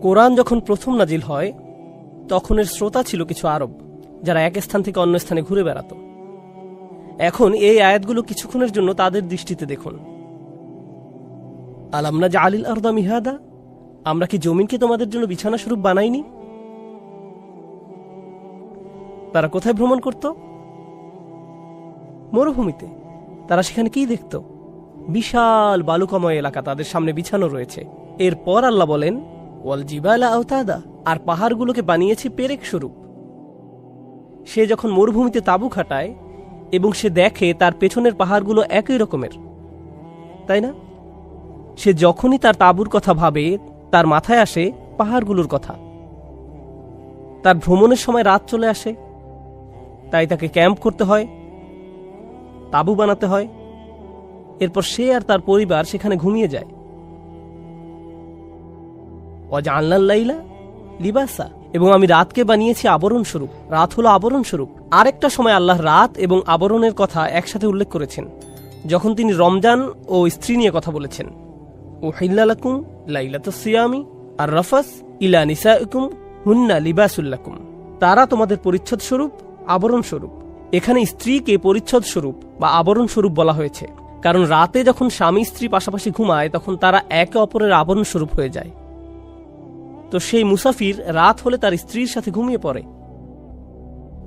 কোরআন যখন প্রথম নাজিল হয় তখন এর শ্রোতা ছিল কিছু আরব, যারা এক স্থান থেকে অন্য স্থানে ঘুরে বেড়াত। এখন এই আয়াতগুলো কিছুক্ষণের জন্য তাদের দৃষ্টিতে দেখুন। আলাম নাজআলিল আরদা মিহাদা, আমরা কি জমিনকে তোমাদের জন্য বিছানা স্বরূপ বানাইনি? তারা কোথায় ভ্রমণ করত? মরুভূমিতে। তারা সেখানে কি দেখত? বিশাল বালুকাময় এলাকা তাদের সামনে বিছানো রয়েছে। এরপর আল্লাহ বলেন, ওয়াল জিবালা আওতাদা, আর পাহাড়গুলোকে বানিয়েছি পেরেক স্বরূপ। সে যখন মরুভূমিতে তাঁবু খাটায় এবং সে দেখে তার পেছনের পাহাড়গুলো একই রকমের, তাই না? সে যখনই তার তাঁবুর কথা ভাবে তার মাথায় আসে পাহাড়গুলোর কথা। তার ভ্রমণের সময় রাত চলে আসে, তাই তাকে ক্যাম্প করতে হয়, তাঁবু বানাতে হয়। এরপর সে আর তার পরিবার সেখানে ঘুমিয়ে যায়। ওয়াজআলনাল লাইলা লিবাসা, এবং আমি রাতকে বানিয়েছি আবরণ স্বরূপ। রাত হলো আবরণ স্বরূপ। আরেকটা সময় আল্লাহ রাত এবং আবরণের কথা একসাথে উল্লেখ করেছেন, যখন তিনি রমজান ও স্ত্রী নিয়ে কথা বলেছেন। উহিল্লা লাকুম লাইলাতুস সিয়ামি আর রাফাস ইলা নিসাইকুম হুন্না লিবাসুল লাকুম, তারা তোমাদের পরিচ্ছদ স্বরূপ, আবরণ স্বরূপ। এখানে স্ত্রীকে পরিচ্ছদ স্বরূপ বা আবরণ স্বরূপ বলা হয়েছে, কারণ রাতে যখন স্বামী স্ত্রী পাশাপাশি ঘুমায় তখন তারা একে অপরের আবরণ স্বরূপ হয়ে যায়। তো সেই মুসাফির রাত হলে তার স্ত্রীর সাথে ঘুমিয়ে পড়ে।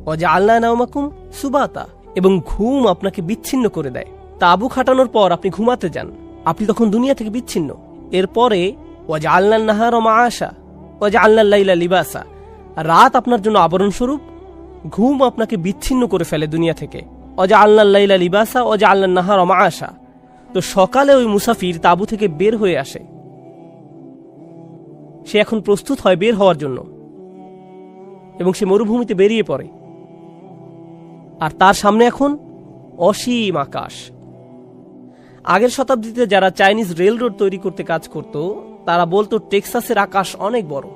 ওয়াজআলনা নাওমাকুম সুবাতা, এবং ঘুম আপনাকে বিচ্ছিন্ন করে দেয়। তাঁবু খাটানোর পর আপনি ঘুমাতে যান, আপনি তখন দুনিয়া থেকে বিচ্ছিন্ন। এরপরে ওয়াজআলনান নাহারা মাআশা ওয়াজআলনাল লাইলা লিবাসা, রাত আপনার জন্য আবরণ স্বরূপ, ঘুম আপনাকে বিচ্ছিন্ন করে ফেলে দুনিয়া থেকে। ওয়াজআলনাল লাইলা লিবাসা ওয়াজআলনান নাহারা মাআশা, তো সকালে ওই মুসাফির তাঁবু থেকে বের হয়ে আসে। সে এখন প্রস্তুত হয় বের হওয়ার জন্য, এবং সে মরুভূমিতে বেরিয়ে পড়ে। আর তার সামনে এখন অসীম আকাশ। আগের শতাব্দীতে যারা চাইনিজ রেল রোড তৈরি করতে কাজ করত, তারা বলতো টেক্সাসের আকাশ অনেক বড়।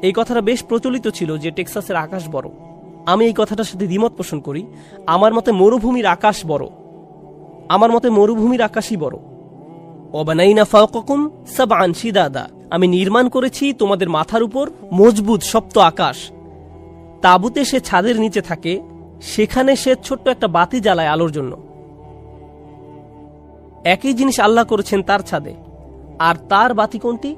এই কথাটা বেশ প্রচলিত ছিল যে টেক্সাসের আকাশ বড়। আমি এই কথাটার সাথে দ্বিমত পোষণ করি। আমার মতে মরুভূমির আকাশ বড়। আমার মতে মরুভূমির আকাশই বড়। ওয়াবানাইনা ফাওকাকুম সাবআন শিদাদা, আমি নির্মাণ করেছি তোমাদের মাথার উপর মজবুত শক্ত আকাশ। তাঁবুতে সে ছাদের নিচে থাকে, সেখানে সে ছোট্ট একটা বাতি জ্বালায় আলোর জন্য। একই জিনিস আল্লাহ করেছেন তার ছাদে। আর তার বাতি কোনটি?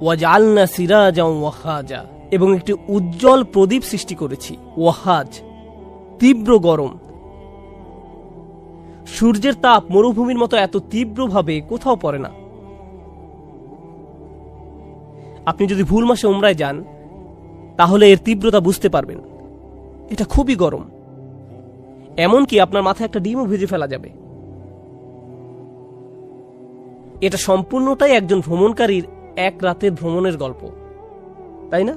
ওয়াজআলনা সিরাজাও ওয়াহাজা, এবং একটি উজ্জ্বল প্রদীপ সৃষ্টি করেছি। ওয়াহাজ, তীব্র গরম। সূর্যের তাপ মরুভূমির মতো এত তীব্রভাবে কোথাও পড়ে না। আপনি যদি ভুল মাসে উমরায় যান তাহলে এর তীব্রতা বুঝতে পারবেন। এটা খুবই গরম, এমনকি আপনার মাথায় একটা ডিমও ভেজে ফেলা যাবে। এটা সম্পূর্ণটাই একজন ভ্রমণকারীর এক রাতের ভ্রমণের গল্প, তাই না?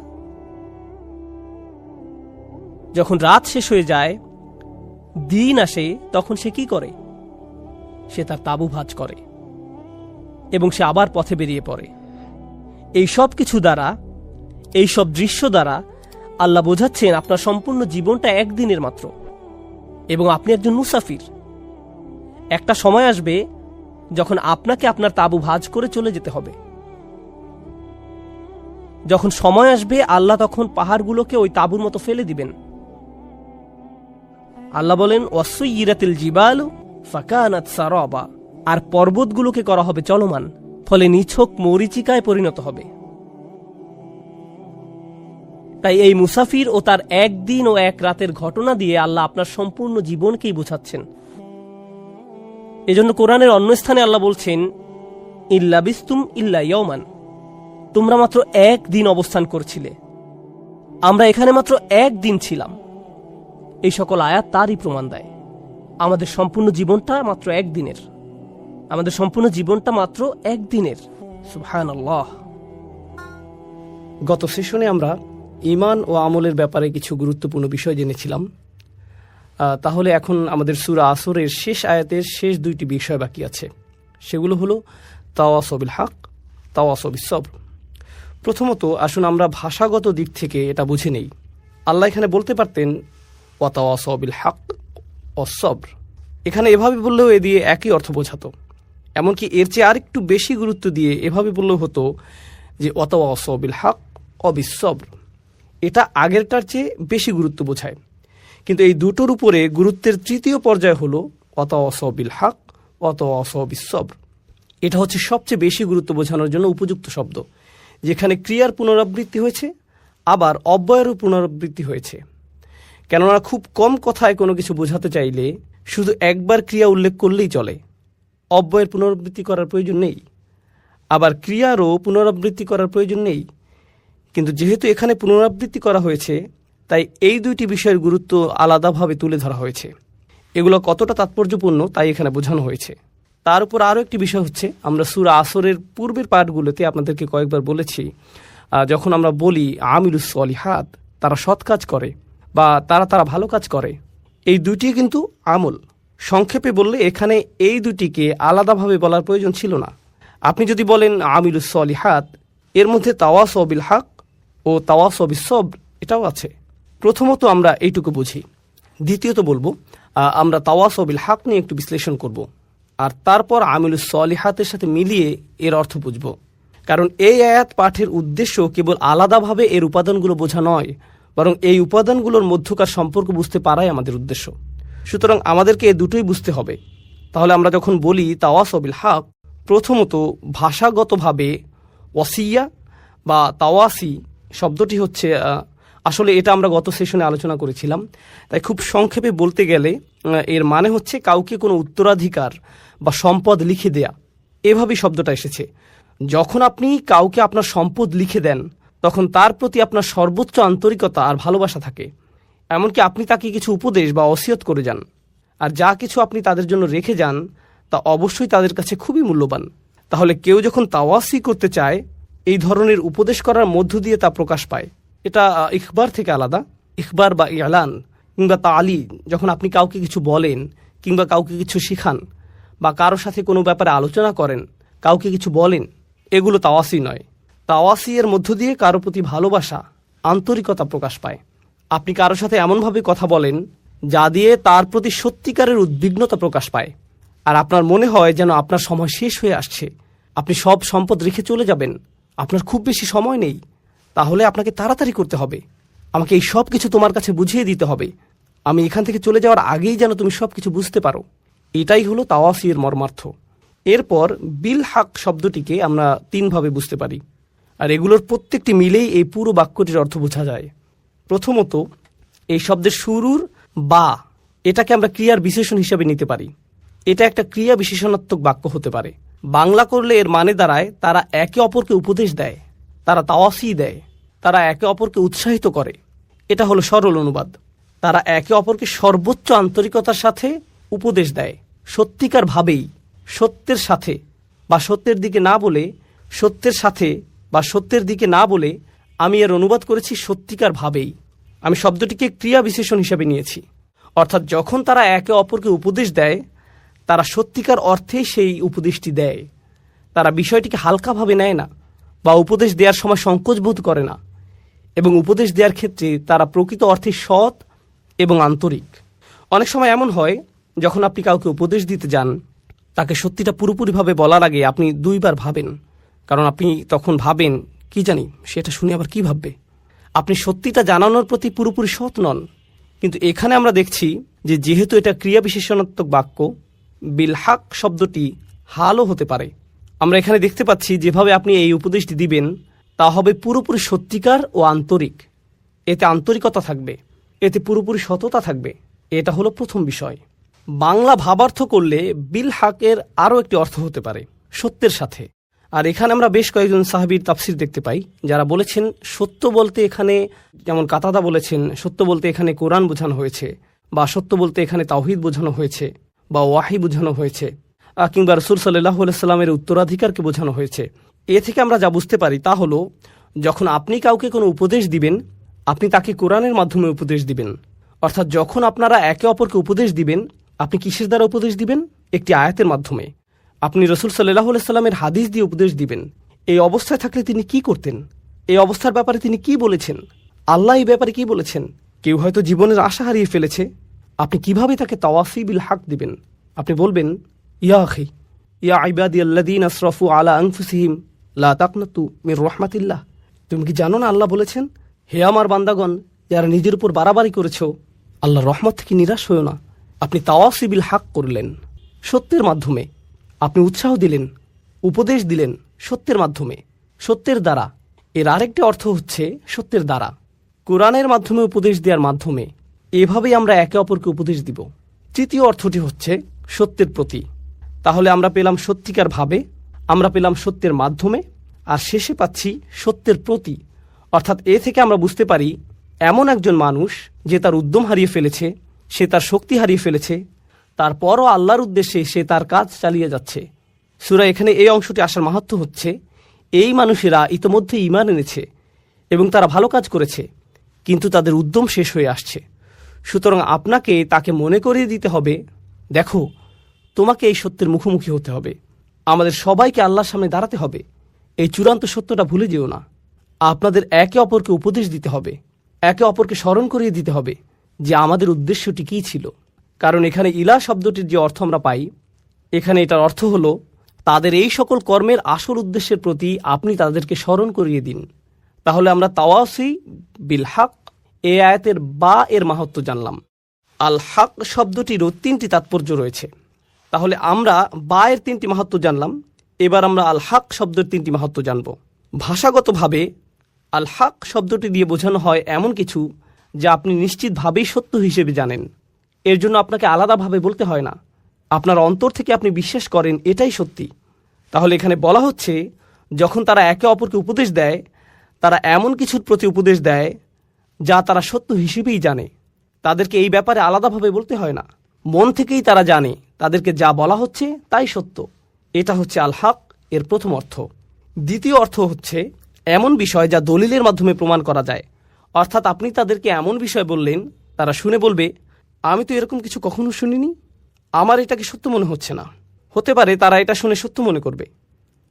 যখন রাত শেষ হয়ে যায়, দিন আসে, তখন সে কি করে? সে তার তাঁবু ভাঁজ করে এবং সে আবার পথে বেরিয়ে পড়ে। এই সব কিছু দ্বারা, এই সব দৃশ্য দ্বারা আল্লাহ বোঝাচ্ছেন আপনার সম্পূর্ণ জীবনটা একদিনের মাত্র, এবং আপনি একজন মুসাফির। একটা সময় আসবে যখন আপনাকে আপনার তাঁবু ভাঁজ করে চলে যেতে হবে। যখন সময় আসবে আল্লাহ তখন পাহাড়গুলোকে ওই তাঁবুর মতো ফেলে দিবেন। আল্লাহ বলেন, ওয়াসুইরাতিল জিবালু ফাকানাত সারাবা, আর পর্বতগুলোকে করা হবে চলমান, ফলে নিছক মরীচিকায় পরিণত হবে। তাই এই মুসাফির ও তার একদিন ও এক রাতের ঘটনা দিয়ে আল্লাহ আপনার সম্পূর্ণ জীবনকেই বোঝাচ্ছেন। এজন্য কোরআনের অন্য স্থানে আল্লাহ বলছেন, ইল্লা বিস্তুম ইল্লা ইয়াওমান, তোমরা মাত্র একদিন অবস্থান করছিলে, আমরা এখানে মাত্র একদিন ছিলাম। এই সকল আয়াত তারই প্রমাণ দেয়। আমাদের সম্পূর্ণ জীবনটা মাত্র একদিনের। আমাদের সম্পূর্ণ জীবনটা মাত্র একদিনের। সুবহানাল্লাহ। গত সেশনে আমরা ঈমান ও আমলের ব্যাপারে কিছু গুরুত্বপূর্ণ বিষয় জেনেছিলাম। তাহলে এখন আমাদের সূরা আসরের শেষ আয়াতের শেষ দুইটি বিষয় বাকি আছে। সেগুলো হলো তাওয়াসও বিল হক, তাওয়াসও বিস সবর। প্রথমত আসুন আমরা ভাষাগত দিক থেকে এটা বুঝে নেই। আল্লাহ এখানে বলতে পারতেন ওয়া তাওয়াসও বিল হক ওয়াস সবর, এখানে এভাবে বললেও এ দিয়ে একই অর্থ বোঝাতো। এমনকি এর চেয়ে আরেকটু বেশি গুরুত্ব দিয়ে এভাবে বললেও হতো যে ওয়াতাওয়াসাউ বিল হক ওয়া বিস সবর, এটা আগেরটার চেয়ে বেশি গুরুত্ব বোঝায়। কিন্তু এই দুটোর উপরে গুরুত্বের তৃতীয় পর্যায় হলো ওয়াতাওয়াসাউ বিল হক ওয়াতাওয়াসাউ বিস সবর। এটা হচ্ছে সবচেয়ে বেশি গুরুত্ব বোঝানোর জন্য উপযুক্ত শব্দ, যেখানে ক্রিয়ার পুনরাবৃত্তি হয়েছে আবার অব্যয়েরও পুনরাবৃত্তি হয়েছে। কেননা খুব কম কথায় কোনো কিছু বোঝাতে চাইলে শুধু একবার ক্রিয়া উল্লেখ করলেই চলে, অব্যয়ের পুনরাবৃত্তি করার প্রয়োজন নেই, আবার ক্রিয়ারও পুনরাবৃত্তি করার প্রয়োজন নেই। কিন্তু যেহেতু এখানে পুনরাবৃত্তি করা হয়েছে, তাই এই দুইটি বিষয়ের গুরুত্ব আলাদাভাবে তুলে ধরা হয়েছে। এগুলো কতটা তাৎপর্যপূর্ণ তাই এখানে বোঝানো হয়েছে। তার উপর আরও একটি বিষয় হচ্ছে, আমরা সূরা আসরের পূর্বের পাঠগুলোতে আপনাদেরকে কয়েকবার বলেছি, যখন আমরা বলি আমিলুস সলিহাত, তারা সৎ কাজ করে বা তারা ভালো কাজ করে, এই দুটি কিন্তু আমল। সংক্ষেপে বললে এখানে এই দুটিকে আলাদাভাবে বলার প্রয়োজন ছিল না। আপনি যদি বলেন আমিলুস সলিহাত, এর মধ্যে তাওয়াসাউ বিল হক ও তাওয়াসাউ বিস সবর এটাও আছে। প্রথমত আমরা এইটুকু বুঝি। দ্বিতীয়ত বলবো, আমরা তাওয়াসাউ বিল হক নিয়ে একটু বিশ্লেষণ করব, আর তারপর আমিলুস সলিহাতের সাথে মিলিয়ে এর অর্থ বুঝব। কারণ এই আয়াত পাঠের উদ্দেশ্য কেবল আলাদাভাবে এর উপাদানগুলো বোঝা নয়, বরং এই উপাদানগুলোর মধ্যকার সম্পর্ক বুঝতে পারাই আমাদের উদ্দেশ্য। সুতরাং আমাদেরকে এ দুটোই বুঝতে হবে। তাহলে আমরা যখন বলি তাওয়াসাউ বিল হক, প্রথমত ভাষাগতভাবে ওয়াসিয়া বা তাওয়াসি শব্দটি হচ্ছে, আসলে এটা আমরা গত সেশনে আলোচনা করেছিলাম, তাই খুব সংক্ষেপে বলতে গেলে এর মানে হচ্ছে কাউকে কোনো উত্তরাধিকার বা সম্পদ লিখে দেয়া, এভাবেই শব্দটা এসেছে। যখন আপনি কাউকে আপনার সম্পদ লিখে দেন, তখন তার প্রতি আপনার সর্বোচ্চ আন্তরিকতা আর ভালোবাসা থাকে। এমনকি আপনি তাকে কিছু উপদেশ বা ওসিয়ত করে যান, আর যা কিছু আপনি তাদের জন্য রেখে যান তা অবশ্যই তাদের কাছে খুবই মূল্যবান। তাহলে কেউ যখন তাওয়াসি করতে চায়, এই ধরনের উপদেশ করার মধ্য দিয়ে তা প্রকাশ পায়। এটা ইখবার থেকে আলাদা। ইখবার বা ইলান কিংবা তালি, যখন আপনি কাউকে কিছু বলেন কিংবা কাউকে কিছু শিখান বা কারো সাথে কোনো ব্যাপারে আলোচনা করেন, কাউকে কিছু বলেন, এগুলো তাওয়াসি নয়। তাওয়াসি এর মধ্য দিয়ে কারো প্রতি ভালোবাসা, আন্তরিকতা প্রকাশ পায়। আপনি কারো সাথে এমনভাবে কথা বলেন যা দিয়ে তার প্রতি সত্যিকারের উদ্বিগ্নতা প্রকাশ পায়, আর আপনার মনে হয় যেন আপনার সময় শেষ হয়ে আসছে, আপনি সব সম্পদ রেখে চলে যাবেন, আপনার খুব বেশি সময় নেই, তাহলে আপনাকে তাড়াতাড়ি করতে হবে, আমাকে এই সব কিছু তোমার কাছে বুঝিয়ে দিতে হবে, আমি এখান থেকে চলে যাওয়ার আগেই যেন তুমি সব কিছু বুঝতে পারো। এটাই হলো তাওয়াসি এর মর্মার্থ। এরপর বিল হক শব্দটিকে আমরা তিনভাবে বুঝতে পারি, আর এগুলোর প্রত্যেকটি মিলেই এই পুরো বাক্যটির অর্থ বোঝা যায়। প্রথমত, এই শব্দের শুরুর বা, এটাকে আমরা ক্রিয়ার বিশেষণ হিসেবে নিতে পারি। এটা একটা ক্রিয়া বিশেষণাত্মক বাক্য হতে পারে। বাংলা করলে এর মানে দাঁড়ায় তারা একে অপরকে উপদেশ দেয়, তারা তাওয়াসি দেয়, তারা একে অপরকে উৎসাহিত করে। এটা হলো সরল অনুবাদ। তারা একে অপরকে সর্বোচ্চ আন্তরিকতার সাথে উপদেশ দেয়, সত্যিকার ভাবেই, সত্যের সাথে বা সত্যের দিকে না বলে, সত্যের সাথে বা সত্যের দিকে না বলে আমি এর অনুবাদ করেছি সত্যিকার ভাবেই। আমি শব্দটিকে ক্রিয়া বিশেষণ হিসেবে নিয়েছি। অর্থাৎ যখন তারা একে অপরকে উপদেশ দেয়, তারা সত্যিকার অর্থেই সেই উপদেশটি দেয়। তারা বিষয়টিকে হালকাভাবে নেয় না বা উপদেশ দেওয়ার সময় সংকোচ বোধ করে না, এবং উপদেশ দেওয়ার ক্ষেত্রে তারা প্রকৃত অর্থে সৎ এবং আন্তরিক। অনেক সময় এমন হয়, যখন আপনি কাউকে উপদেশ দিতে যান, তাকে সত্যিটা পুরোপুরিভাবে বলার আগে আপনি দুইবার ভাবেন, কারণ আপনি তখন ভাবেন কি জানি সেটা শুনে আবার কি ভাববে। আপনি সত্যিটা জানানোর প্রতি পুরোপুরি সৎ নন। কিন্তু এখানে আমরা দেখছি যে যেহেতু এটা ক্রিয়া বিশেষণাত্মক বাক্য, বিল হক শব্দটি হালও হতে পারে। আমরা এখানে দেখতে পাচ্ছি যেভাবে আপনি এই উপদেশটি দিবেন তা হবে পুরোপুরি সত্যিকার ও আন্তরিক। এতে আন্তরিকতা থাকবে, এতে পুরোপুরি সততা থাকবে। এটা হলো প্রথম বিষয়। বাংলা ভাবার্থ করলে বিল হকের আরও একটি অর্থ হতে পারে সত্যের সাথে। আর এখানে আমরা বেশ কয়েকজন সাহাবীর তাফসির দেখতে পাই যারা বলেছেন সত্য বলতে এখানে, যেমন কাতাদা বলেছেন সত্য বলতে এখানে কোরআন বোঝানো হয়েছে, বা সত্য বলতে এখানে তাওহীদ বোঝানো হয়েছে, বা ওয়াহি বোঝানো হয়েছে, কিংবা রাসূল সাল্লাল্লাহু আলাইহি সাল্লামের উত্তরাধিকারকে বোঝানো হয়েছে। এ থেকে আমরা যা বুঝতে পারি তা হলো, যখন আপনি কাউকে কোনো উপদেশ দিবেন, আপনি তাকে কোরআনের মাধ্যমে উপদেশ দিবেন। অর্থাৎ যখন আপনারা একে অপরকে উপদেশ দিবেন, আপনি কিসের দ্বারা উপদেশ দিবেন? একটি আয়াতের মাধ্যমে। আপনি রাসূল সাল্লাল্লাহু আলাইহি সাল্লামের হাদিস দিয়ে উপদেশ দিবেন। এই অবস্থায় থাকলে তিনি কি করতেন? এই অবস্থার ব্যাপারে তিনি কি বলেছেন? আল্লাহ এই ব্যাপারে কি বলেছেন? কেউ হয়তো জীবনের আশা হারিয়ে ফেলেছে, আপনি কিভাবে তাকে তাওয়াসি বিল হক দিবেন? আপনি বলবেন, ইয়া আখি, ইয়া ইবাদি আল্লাযীনা আসরাফু আলা আনফুসিহিম লা তাকনাতু মির রাহমাতিল্লাহ। তুমি কি জানো না আল্লাহ বলেছেন, হে আমার বান্দাগণ যারা নিজের উপর বাড়াবাড়ি করেছো, আল্লাহর রহমত থেকে নিরাশ হয়েও না। আপনি তাওয়াসি বিল হক করলেন, সত্যের মাধ্যমে আপনি উৎসাহ দিলেন, উপদেশ দিলেন সত্যের মাধ্যমে, সত্যের দ্বারা। এর আরেকটি অর্থ হচ্ছে সত্যের দ্বারা, কোরআনের মাধ্যমে উপদেশ দেওয়ার মাধ্যমে। এভাবেই আমরা একে অপরকে উপদেশ দিব। তৃতীয় অর্থটি হচ্ছে সত্যের প্রতি। তাহলে আমরা পেলাম সত্যিকার ভাবে, আমরা পেলাম সত্যের মাধ্যমে, আর শেষে পাচ্ছি সত্যের প্রতি। অর্থাৎ এ থেকে আমরা বুঝতে পারি এমন একজন মানুষ যে তার উদ্যম হারিয়ে ফেলেছে, সে তার শক্তি হারিয়ে ফেলেছে, তারপরও আল্লাহর উদ্দেশ্যে সে তার কাজ চালিয়ে যাচ্ছে। সূরা এখানে এই অংশটি আসার মাহাত্ম্য হচ্ছে এই মানুষেরা ইতোমধ্যে ঈমান এনেছে এবং তারা ভালো কাজ করেছে, কিন্তু তাদের উদ্যম শেষ হয়ে আসছে। সুতরাং আপনাকে তাকে মনে করিয়ে দিতে হবে, দেখো তোমাকে এই সত্যের মুখোমুখি হতে হবে, আমাদের সবাইকে আল্লাহর সামনে দাঁড়াতে হবে। এই চূড়ান্ত সত্যটা ভুলে যেও না। আপনাদের একে অপরকে উপদেশ দিতে হবে, একে অপরকে স্মরণ করিয়ে দিতে হবে যে আমাদের উদ্দেশ্যটি কী ছিল। কারণ এখানে ইলা শব্দটির যে অর্থ আমরা পাই, এখানে এটার অর্থ হলো তাদের এই সকল কর্মের আসল উদ্দেশ্যের প্রতি আপনি তাদেরকে স্মরণ করিয়ে দিন। তাহলে আমরা তাওয়াসি বিল হক এই আয়াতের বা এর মাহাত্ম্য জানলাম। আল হক শব্দটিরও তিনটি তাৎপর্য রয়েছে। তাহলে আমরা বা এর তিনটি মাহাত্ম্য জানলাম, এবার আমরা আল হক শব্দের তিনটি মাহাত্ম্য জানব। ভাষাগতভাবে আল হক শব্দটি দিয়ে বোঝানো হয় এমন কিছু যা আপনি নিশ্চিতভাবেই সত্য হিসেবে জানেন। এর জন্য আপনাকে আলাদাভাবে বলতে হয় না, আপনার অন্তর থেকে আপনি বিশ্বাস করেন এটাই সত্যি। তাহলে এখানে বলা হচ্ছে যখন তারা একে অপরকে উপদেশ দেয়, তারা এমন কিছুর প্রতি উপদেশ দেয় যা তারা সত্য হিসেবেই জানে। তাদেরকে এই ব্যাপারে আলাদাভাবে বলতে হয় না, মন থেকেই তারা জানে তাদেরকে যা বলা হচ্ছে তাই সত্য। এটা হচ্ছে আল হক এর প্রথম অর্থ। দ্বিতীয় অর্থ হচ্ছে এমন বিষয় যা দলিলের মাধ্যমে প্রমাণ করা যায়। অর্থাৎ আপনি তাদেরকে এমন বিষয় বললেন, তারা শুনে বলবে আমি তো এরকম কিছু কখনো শুনিনি, আমার এটাকে সত্য মনে হচ্ছে না। হতে পারে তারা এটা শুনে সত্য মনে করবে,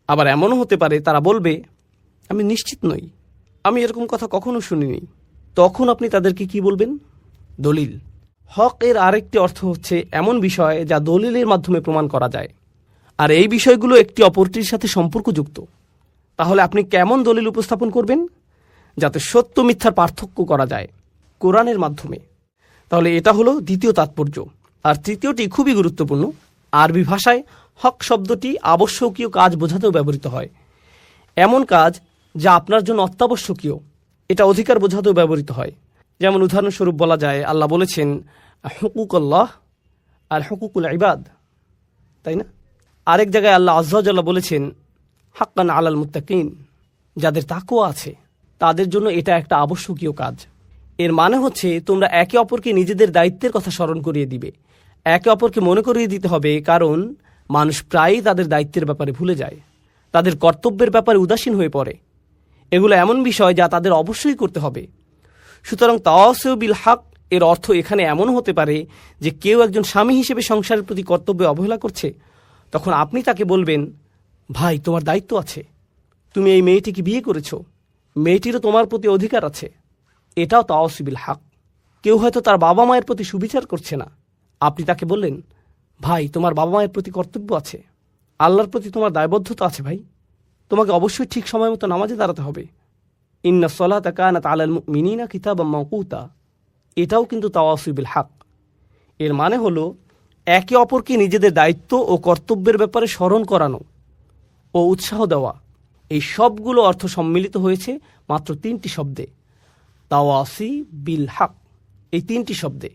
আবার এমনও হতে পারে তারা বলবে আমি নিশ্চিত নই, আমি এরকম কথা কখনো শুনিনি। তখন আপনি তাদেরকে কি বলবেন? দলিল। হক এর আরেকটি অর্থ হচ্ছে এমন বিষয় যা দলিলের মাধ্যমে প্রমাণ করা যায়, আর এই বিষয়গুলো একটি অপরটির সাথে সম্পর্কযুক্ত। তাহলে আপনি কেমন দলিল উপস্থাপন করবেন? যাতে সত্য মিথ্যার পার্থক্য করা যায় কোরআনের মাধ্যমে। তাহলে এটা হলো দ্বিতীয় তাৎপর্য। আর তৃতীয়টি খুবই গুরুত্বপূর্ণ। আরবি ভাষায় হক শব্দটি আবশ্যকীয় কাজ বোঝাতেও ব্যবহৃত হয়। এমন কাজ যা আপনার জন্য অত্যাবশ্যকীয়, এটা অধিকার বোঝাতেও ব্যবহৃত হয়। যেমন উদাহরণস্বরূপ বলা যায় আল্লাহ বলেছেন হুকুক আল্লাহ আর হুকুকুল ইবাদ, তাই না? আরেক জায়গায় আল্লাহ আয্যা ওয়া জাল্লা বলেছেন হাক্কান আলাল মুত্তাকিন, যাদের তাকওয়া আছে তাদের জন্য এটা একটা আবশ্যকীয় কাজ। এর মানে হচ্ছে তোমরা একে অপরকে নিজেদের দায়িত্বের কথা স্মরণ করিয়ে দিবে, একে অপরকে মনে করিয়ে দিতে হবে। কারণ মানুষ প্রায়ই তাদের দায়িত্বের ব্যাপারে ভুলে যায়, তাদের কর্তব্যের ব্যাপারে উদাসীন হয়ে পড়ে। এগুলো এমন বিষয় যা তাদের অবশ্যই করতে হবে। সুতরাং তাওয়াসি বিল হক এর অর্থ এখানে এমনও হতে পারে যে কেউ একজন স্বামী হিসেবে সংসারের প্রতি কর্তব্যে অবহেলা করছে, তখন আপনি তাকে বলবেন ভাই তোমার দায়িত্ব আছে, তুমি এই মেয়েটিকে বিয়ে করেছো, মেয়েটিরও তোমার প্রতি অধিকার আছে। এটাও তাওয়াসি বিল হক। কেউ হয়তো তার বাবা মায়ের প্রতি সুবিচার করছে না, আপনি তাকে বললেন ভাই তোমার বাবা মায়ের প্রতি কর্তব্য আছে, আল্লাহর প্রতি তোমার দায়বদ্ধতা আছে ভাই, তোমাকে অবশ্যই ঠিক সময় মতো নামাজে দাঁড়াতে হবে। ইন্না সলাতা কানাত আলাল মুমিনিনা কিতাবাম মাওকুতা, এটাও কিন্তু তাওয়াসি বিল হক। এর মানে হলো একে অপরকে নিজেদের দায়িত্ব ও কর্তব্যের ব্যাপারে স্মরণ করানো ও উৎসাহ দেওয়া। এই সবগুলো অর্থ সম্মিলিত হয়েছে মাত্র তিনটি শব্দে, তাওয়াসি বিল হক, এই তিনটি শব্দে।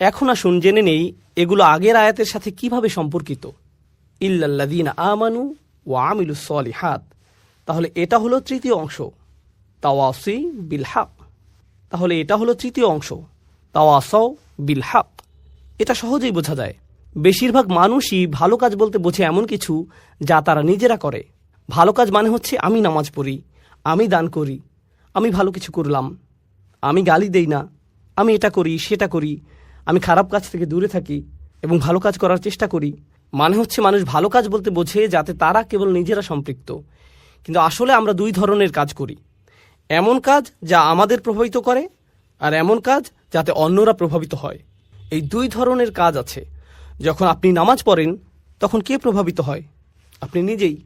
এখন আসুন জেনে নেই এগুলো আগের আয়াতের সাথে কিভাবে সম্পর্কিত। ইল্লাল্লাযীনা আমানু ওয়া আমিলুস সলিহাত, তাহলে এটা হলো তৃতীয় অংশ তাওয়াসি বিল হক। তাহলে এটা হলো তৃতীয় অংশ তাওয়াসাও বিল হক। এটা সহজেই বোঝা যায়। বেশিরভাগ মানুষই ভালো কাজ বলতে বোঝে এমন কিছু যা তারা নিজেরা করে। ভালো কাজ মানে হচ্ছে আমি নামাজ পড়ি, আমি দান করি, আমি ভালো কিছু করলাম, আমি গালি দেই না, আমি এটা করি সেটা করি, আমি খারাপ কাজ থেকে দূরে থাকি এবং ভালো কাজ করার চেষ্টা করি। মানে হচ্ছে মানুষ ভালো কাজ বলতে বোঝে যাতে তারা কেবল নিজেরা সম্পৃক্ত। কিন্তু আসলে আমরা দুই ধরনের কাজ করি, এমন কাজ যা আমাদের প্রভাবিত করে আর এমন কাজ যাতে অন্যরা প্রভাবিত হয়। এই দুই ধরনের কাজ আছে। যখন আপনি নামাজ পড়েন তখন কে প্রভাবিত হয়? আপনি নিজেই।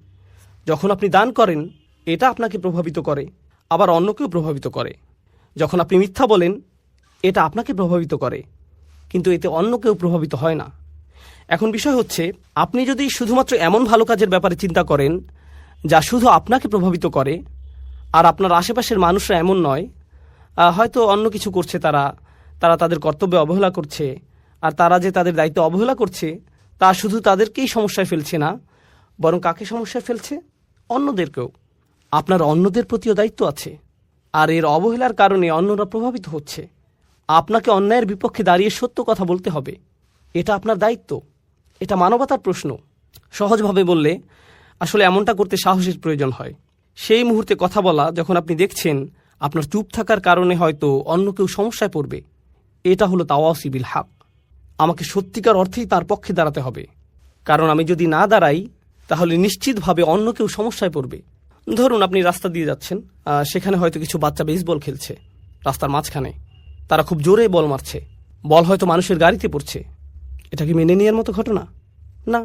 যখন আপনি দান করেন এটা আপনাকে প্রভাবিত করে, আবার অন্যকেও প্রভাবিত করে। যখন আপনি মিথ্যা বলেন এটা আপনাকে প্রভাবিত করে, কিন্তু এতে অন্য কেউ প্রভাবিত হয় না। এখন বিষয় হচ্ছে, আপনি যদি শুধুমাত্র এমন ভালো কাজের ব্যাপারে চিন্তা করেন যা শুধু আপনাকে প্রভাবিত করে, আর আপনার আশেপাশের মানুষরা এমন নয়, হয়তো অন্য কিছু করছে, তারা তাদের কর্তব্যে অবহেলা করছে, আর তারা যে তাদের দায়িত্ব অবহেলা করছে তা শুধু তাদেরকেই সমস্যায় ফেলছে না, বরং কাকে সমস্যায় ফেলছে? অন্যদেরকেও। আপনার অন্যদের প্রতিও দায়িত্ব আছে, আর এর অবহেলার কারণে অন্যরা প্রভাবিত হচ্ছে। আপনাকে অন্যায়ের বিপক্ষে দাঁড়িয়ে সত্য কথা বলতে হবে, এটা আপনার দায়িত্ব, এটা মানবতার প্রশ্ন। সহজভাবে বললে আসলে এমনটা করতে সাহসের প্রয়োজন হয়। সেই মুহূর্তে কথা বলা যখন আপনি দেখছেন আপনার চুপ থাকার কারণে হয়তো অন্য কেউ সমস্যায় পড়বে, এটা হলো তাওয়াসি বিল হক। আমাকে সত্যিকার অর্থেই তার পক্ষে দাঁড়াতে হবে, কারণ আমি যদি না দাঁড়াই তাহলে নিশ্চিতভাবে অন্য কেউ সমস্যায় পড়বে। ধরুন আপনি রাস্তা দিয়ে যাচ্ছেন, সেখানে হয়তো কিছু বাচ্চা বেসবল খেলছে রাস্তার মাঝখানে, তারা খুব জোরে বল মারছে, বল হয়তো মানুষের গাড়িতে পড়ছে। এটা কি মেনে নেওয়ার মতো ঘটনা? না,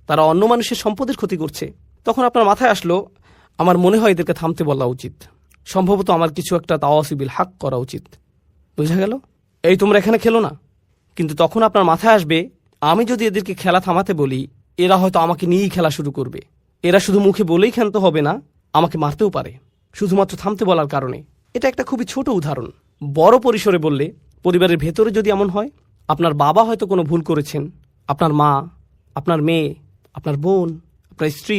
তারা অন্য মানুষের সম্পদের ক্ষতি করছে। তখন আপনার মাথায় আসলো, আমার মনে হয় এদেরকে থামতে বলা উচিত, সম্ভবত আমার কিছু একটা তাওয়াসি বিল হক করা উচিত। বুঝা গেল? এই তোমরা এখানে খেলো না। কিন্তু তখন আপনার মাথায় আসবে, আমি যদি এদেরকে খেলা থামাতে বলি এরা হয়তো আমাকে নিয়েই খেলা শুরু করবে। এরা শুধু মুখে বলেই ক্ষান্ত হবে না, আমাকে মারতেও পারে শুধুমাত্র থামতে বলার কারণে। এটা একটা খুবই ছোট উদাহরণ। বড় পরিসরে বললে, পরিবারের ভেতরে যদি এমন হয়, আপনার বাবা হয়তো কোনো ভুল করেছেন, আপনার মা, আপনার মেয়ে, আপনার বোন, আপনার স্ত্রী,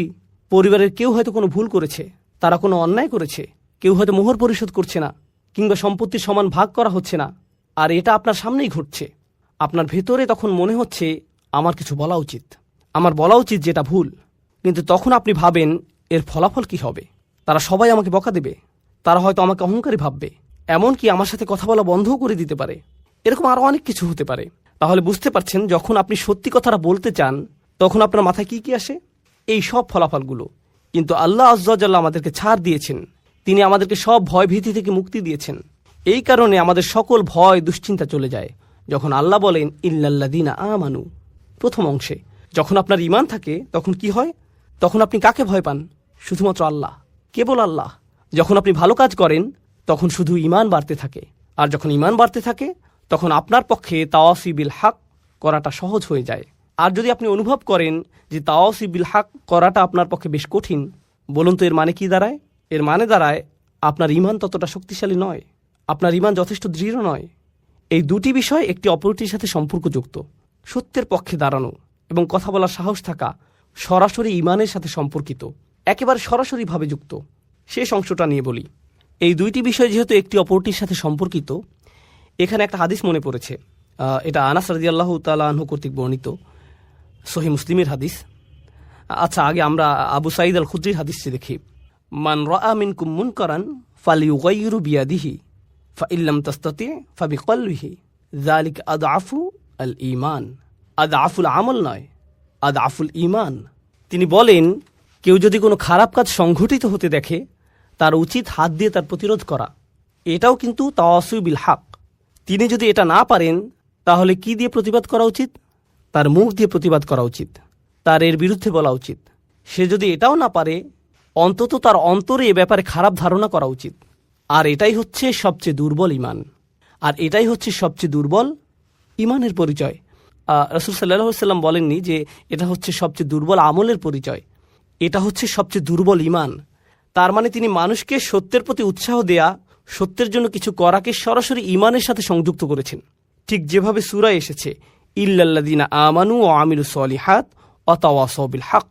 পরিবারের কেউ হয়তো কোনো ভুল করেছে, তারা কোনো অন্যায় করেছে, কেউ হয়তো মোহর পরিশোধ করছে না, কিংবা সম্পত্তির সমান ভাগ করা হচ্ছে না, আর এটা আপনার সামনেই ঘটছে। আপনার ভেতরে তখন মনে হচ্ছে আমার কিছু বলা উচিত, আমার বলা উচিত যেটা ভুল। কিন্তু তখন আপনি ভাবেন এর ফলাফল কি হবে? তারা সবাই আমাকে বকা দেবে, তারা হয়তো আমাকে অহংকারী ভাববে, এমনকি আমার সাথে কথা বলা বন্ধও করে দিতে পারে। এরকম আরও অনেক কিছু হতে পারে। তাহলে বুঝতে পারছেন, যখন আপনি সত্যি কথাটা বলতে চান তখন আপনার মাথায় কি কি আসে? এই সব ফলাফলগুলো। কিন্তু আল্লাহ আজ্জা ওয়া জাল্লা আমাদেরকে ছাড় দিয়েছেন, তিনি আমাদেরকে সব ভয় ভীতি থেকে মুক্তি দিয়েছেন। এই কারণে আমাদের সকল ভয় দুশ্চিন্তা চলে যায় যখন আল্লাহ বলেন ইল্লাল্লাযীনা আমানু। প্রথম অংশে যখন আপনার ঈমান থাকে তখন কি হয়? তখন আপনি কাকে ভয় পান? শুধুমাত্র আল্লাহ, কেবল আল্লাহ। যখন আপনি ভালো কাজ করেন তখন শুধু ঈমান বাড়তে থাকে, আর যখন ঈমান বাড়তে থাকে তখন আপনার পক্ষে তাওয়াসি বিল হক করাটা সহজ হয়ে যায়। আর যদি আপনি অনুভব করেন যে তাওয়াসি বিল হক করাটা আপনার পক্ষে বেশ কঠিন, বলুন তো এর মানে কি দাঁড়ায়? এর মানে দাঁড়ায় আপনার ঈমান ততটা শক্তিশালী নয়, আপনার ঈমান যথেষ্ট দৃঢ় নয়। এই দুটি বিষয় একটি অপরটির সাথে সম্পর্কযুক্ত। সত্যের পক্ষে দাঁড়ানো এবং কথা বলার সাহস থাকা সরাসরি ঈমানের সাথে সম্পর্কিত, একেবারে সরাসরিভাবে যুক্ত। শেষ অংশটা নিয়ে বলি। এই দুইটি বিষয় যেহেতু একটি অপরটির সাথে সম্পর্কিত, এখানে একটা হাদিস মনে পড়েছে। এটা আনাস রাদিয়াল্লাহু তাআলা আনহু কর্তৃক বর্ণিত সহিহ মুসলিমের হাদিস। আচ্ছা, আগে আমরা আবু সাঈদ আল খুদরির হাদিসটি দেখি। মান রাআ মিনকুম মুনকারান ফালিয়ুগাইয়িরু বিয়াদিহি ফাইল্লাম তাস্তাতি ফাবিকলবিহি যালিকা আদআফু আল ঈমান। আদআফুল আমল নয়, আদআফুল ঈমান। তিনি বলেন, কেউ যদি কোনো খারাপ কাজ সংঘটিত হতে দেখে তার উচিত হাত দিয়ে তার প্রতিরোধ করা। এটাও কিন্তু তাওয়াসি বিল হক। তিনি যদি এটা না পারেন তাহলে কি দিয়ে প্রতিবাদ করা উচিত? তার মুখ দিয়ে প্রতিবাদ করা উচিত, তার এর বিরুদ্ধে বলা উচিত। সে যদি এটাও না পারে, অন্তত তার অন্তরে এ ব্যাপারে খারাপ ধারণা করা উচিত। আর এটাই হচ্ছে সবচেয়ে দুর্বল ঈমান, আর এটাই হচ্ছে সবচেয়ে দুর্বল ঈমানের পরিচয়। রাসূল সাল্লাল্লাহু আলাইহি ওয়াসাল্লাম বলেননি যে এটা হচ্ছে সবচেয়ে দুর্বল আমলের পরিচয়, এটা হচ্ছে সবচেয়ে দুর্বল ঈমান। তার মানে তিনি মানুষকে সত্যের প্রতি উৎসাহ দেয়া, সত্যের জন্য কিছু করাকে সরাসরি ঈমানের সাথে সংযুক্ত করেছেন। ঠিক যেভাবে সূরায় এসেছে, ইল্লাল্লাযীনা আমানু ওয়া আমিলুস সলিহাত ওয়া তাওয়াসাউ বিল হক।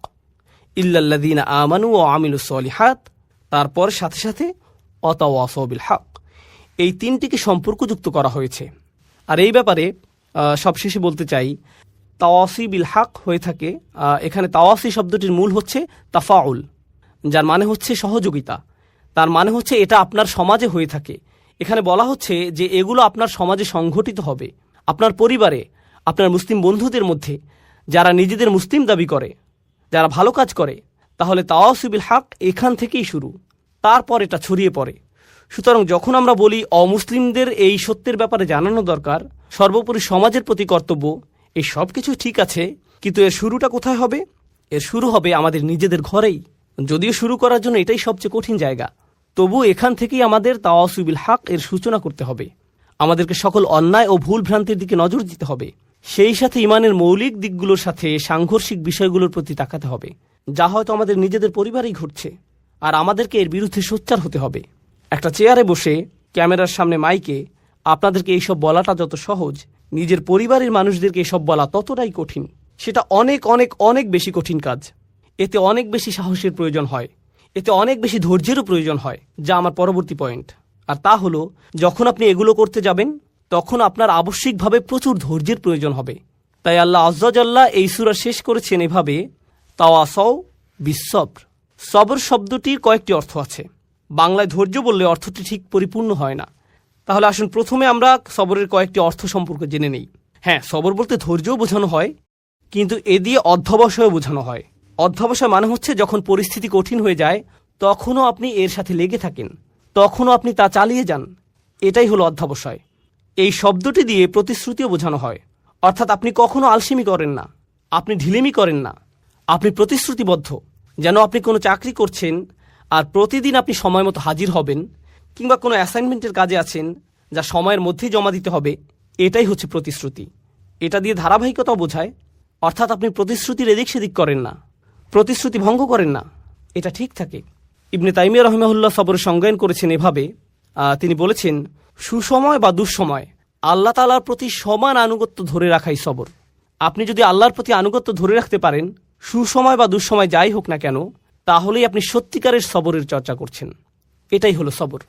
ইল্লাল্লাযীনা আমানু ওয়া আমিলুস সলিহাত, তারপর সাথে সাথে ওয়া তাওয়াসাউ বিল হক। এই তিনটিকে সম্পর্কযুক্ত করা হয়েছে। আর এই ব্যাপারে সবশেষে বলতে চাই, তাওয়াসি বিল হক হয়ে থাকে, এখানে তাওয়াসি শব্দটির মূল হচ্ছে তাফাউল, যার মানে হচ্ছে সহযোগিতা। তার মানে হচ্ছে এটা আপনার সমাজে হয়ে থাকে। এখানে বলা হচ্ছে যে এগুলো আপনার সমাজে সংঘটিত হবে, আপনার পরিবারে, আপনার মুসলিম বন্ধুদের মধ্যে, যারা নিজেদের মুসলিম দাবি করে, যারা ভালো কাজ করে। তাহলে তাওয়াসি বিল হক এখান থেকেই শুরু, তারপর এটা ছড়িয়ে পড়ে। সুতরাং যখন আমরা বলি অমুসলিমদের এই সত্যের ব্যাপারে জানানো দরকার, সর্বোপরি সমাজের প্রতি কর্তব্য, এই সব কিছু ঠিক আছে, কিন্তু এর শুরুটা কোথায় হবে? এর শুরু হবে আমাদের নিজেদের ঘরেই, যদিও শুরু করার জন্য এটাই সবচেয়ে কঠিন জায়গা, তবু এখান থেকেই আমাদের তাওয়াসুই বিল হক এর সূচনা করতে হবে। আমাদেরকে সকল অন্যায় ও ভুল ভ্রান্তির দিকে নজর দিতে হবে, সেই সাথে ইমানের মৌলিক দিকগুলোর সাথে সাংঘর্ষিক বিষয়গুলোর প্রতি তাকাতে হবে, যা হয়তো আমাদের নিজেদের পরিবারেই ঘটছে, আর আমাদেরকে এর বিরুদ্ধে সোচ্চার হতে হবে। একটা চেয়ারে বসে ক্যামেরার সামনে মাইকে আপনাদেরকে এইসব বলাটা যত সহজ, নিজের পরিবারের মানুষদেরকে এসব বলা ততটাই কঠিন। সেটা অনেক অনেক অনেক বেশি কঠিন কাজ। এতে অনেক বেশি সাহসের প্রয়োজন হয়, এতে অনেক বেশি ধৈর্যেরও প্রয়োজন হয়, যা আমার পরবর্তী পয়েন্ট। আর তা হলো, যখন আপনি এগুলো করতে যাবেন তখন আপনার আবশ্যিকভাবে প্রচুর ধৈর্যের প্রয়োজন হবে। তাই আল্লাহ আজ্জাজাল্লাহ এই সূরা শেষ করেছেন এভাবে, তাওয়াসাও বিসসবর। সবর শব্দটির কয়েকটি অর্থ আছে। বাংলায় ধৈর্য বললে অর্থটি ঠিক পরিপূর্ণ হয় না। তাহলে আসুন প্রথমে আমরা সবরের কয়েকটি অর্থ সম্পর্কে জেনে নেই। হ্যাঁ, সবর বলতে ধৈর্যও বোঝানো হয়, কিন্তু এ দিয়ে অধ্যবসায়ও বোঝানো হয়। অধ্যবসায় মানে হচ্ছে যখন পরিস্থিতি কঠিন হয়ে যায় তখনও আপনি এর সাথে লেগে থাকেন, তখনও আপনি তা চালিয়ে যান, এটাই হলো অধ্যবসায়। এই শব্দটি দিয়ে প্রতিশ্রুতিও বোঝানো হয়, অর্থাৎ আপনি কখনো আলসেমি করেন না, আপনি ঢিলেমি করেন না, আপনি প্রতিশ্রুতিবদ্ধ। যেন আপনি কোনো চাকরি করছেন আর প্রতিদিন আপনি সময় মতো হাজির হবেন, কিংবা কোনো অ্যাসাইনমেন্টের কাজে আছেন যা সময়ের মধ্যেই জমা দিতে হবে, এটাই হচ্ছে প্রতিশ্রুতি। এটা দিয়ে ধারাবাহিকতাও বোঝায়, অর্থাৎ আপনি প্রতিশ্রুতির এদিক সেদিক করেন না, প্রতিশ্রুতি ভঙ্গ করেন না, এটা ঠিক থাকে। ইবনে তাইমিয়া রাহিমাহুল্লাহ সবরের সংজ্ঞায়ন করেছেন এভাবে, তিনি বলেছেন, সুসময় বা দুঃসময় আল্লাহ তাআলার প্রতি সমান আনুগত্য ধরে রাখাই সবর। আপনি যদি আল্লাহর প্রতি আনুগত্য ধরে রাখতে পারেন, সুসময় বা দুঃসময় যাই হোক না কেন, তাহলেই আপনি সত্যিকারের সবরের চর্চা করছেন। এটাই হলো সবর।